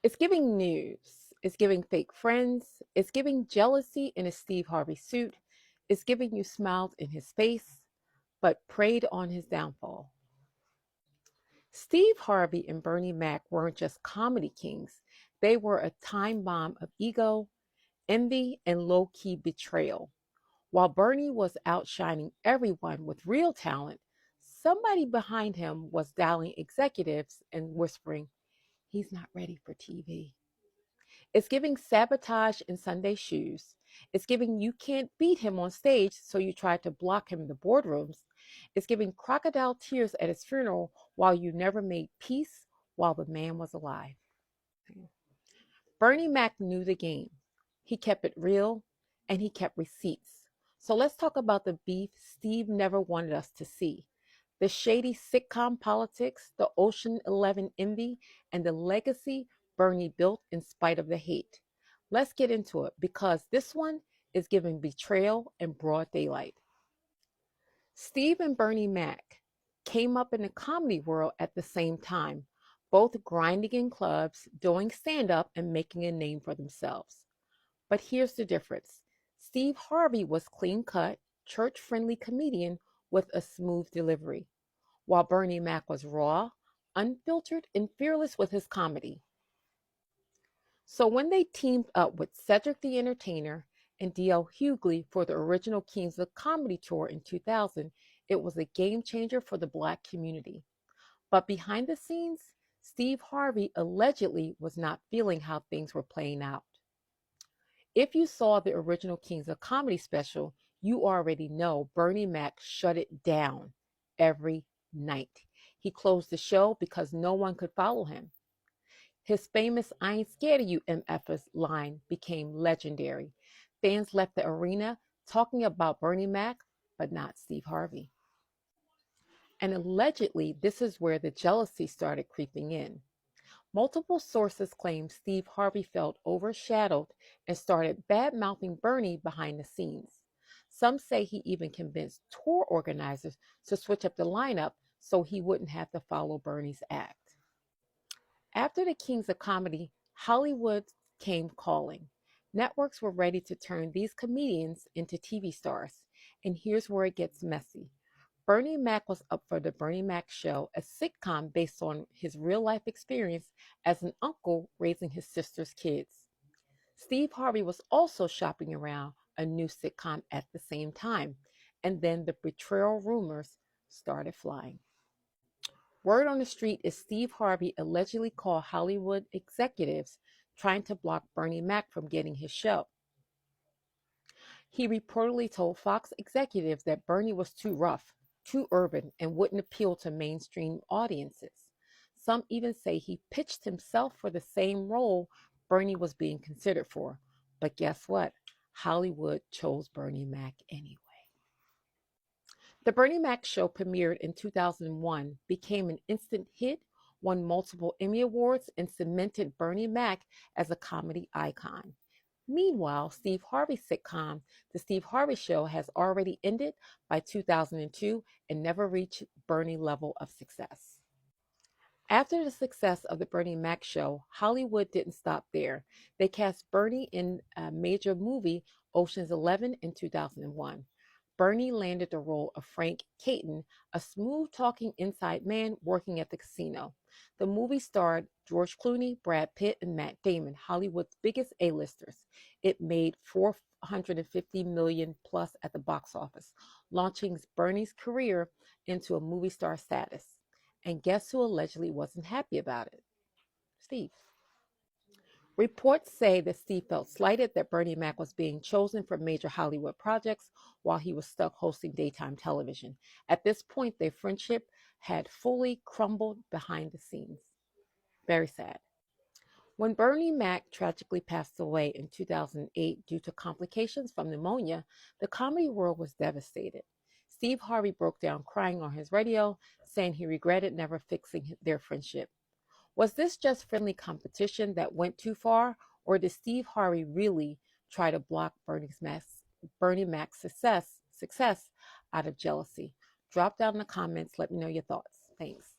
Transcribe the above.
It's giving news. It's giving fake friends. It's giving jealousy in a Steve Harvey suit. It's giving you smiles in his face, but preyed on his downfall. Steve Harvey and Bernie Mac weren't just comedy kings, they were a time bomb of ego, envy, and low key betrayal. While Bernie was outshining everyone with real talent, somebody behind him was dialing executives and whispering, he's not ready for TV. It's giving sabotage in Sunday shoes. It's giving you can't beat him on stage, so you try to block him in the boardrooms. It's giving crocodile tears at his funeral while you never made peace while the man was alive. Bernie Mac knew the game. He kept it real and he kept receipts. So let's talk about the beef Steve never wanted us to see. The shady sitcom politics, the Ocean 11 envy, and the legacy Bernie built in spite of the hate. Let's get into it because this one is giving betrayal in broad daylight. Steve and Bernie Mac came up in the comedy world at the same time, both grinding in clubs, doing stand up, and making a name for themselves. But here's the difference Steve Harvey was clean cut, church friendly comedian with a smooth delivery, while Bernie Mac was raw, unfiltered, and fearless with his comedy. So when they teamed up with Cedric the Entertainer and D.L. Hughley for the original Kings of Comedy tour in 2000, it was a game changer for the Black community. But behind the scenes, Steve Harvey allegedly was not feeling how things were playing out. If you saw the original Kings of Comedy special, you already know Bernie Mac shut it down every night. He closed the show because no one could follow him. His famous I ain't scared of you MFers line became legendary. Fans left the arena talking about Bernie Mac, but not Steve Harvey. And allegedly, this is where the jealousy started creeping in. Multiple sources claim Steve Harvey felt overshadowed and started bad mouthing Bernie behind the scenes. Some say he even convinced tour organizers to switch up the lineup so he wouldn't have to follow Bernie's act. After the Kings of Comedy, Hollywood came calling. Networks were ready to turn these comedians into TV stars. And here's where it gets messy. Bernie Mac was up for the Bernie Mac Show, a sitcom based on his real life experience as an uncle raising his sister's kids. Steve Harvey was also shopping around a new sitcom at the same time, and then the betrayal rumors started flying. Word on the street is Steve Harvey allegedly called Hollywood executives trying to block Bernie Mac from getting his show. He reportedly told Fox executives that Bernie was too rough, too urban, and wouldn't appeal to mainstream audiences. Some even say he pitched himself for the same role Bernie was being considered for. But guess what? Hollywood chose Bernie Mac anyway. The Bernie Mac show premiered in 2001, became an instant hit, won multiple Emmy Awards, and cemented Bernie Mac as a comedy icon. Meanwhile, Steve Harvey's sitcom, The Steve Harvey Show, has already ended by 2002 and never reached Bernie level of success. After the success of the Bernie Mac show, Hollywood didn't stop there. They cast Bernie in a major movie, Ocean's 11, in 2001. Bernie landed the role of Frank Caton, a smooth-talking inside man working at the casino. The movie starred George Clooney, Brad Pitt, and Matt Damon, Hollywood's biggest A-listers. It made $450 million plus at the box office, launching Bernie's career into a movie star status. And guess who allegedly wasn't happy about it? Steve. Reports say that Steve felt slighted that Bernie Mac was being chosen for major Hollywood projects while he was stuck hosting daytime television. At this point, their friendship had fully crumbled behind the scenes. Very sad. When Bernie Mac tragically passed away in 2008 due to complications from pneumonia, the comedy world was devastated. Steve Harvey broke down crying on his radio, saying he regretted never fixing their friendship. Was this just friendly competition that went too far, or did Steve Harvey really try to block Bernie Mac's success out of jealousy? Drop down in the comments. Let me know your thoughts. Thanks.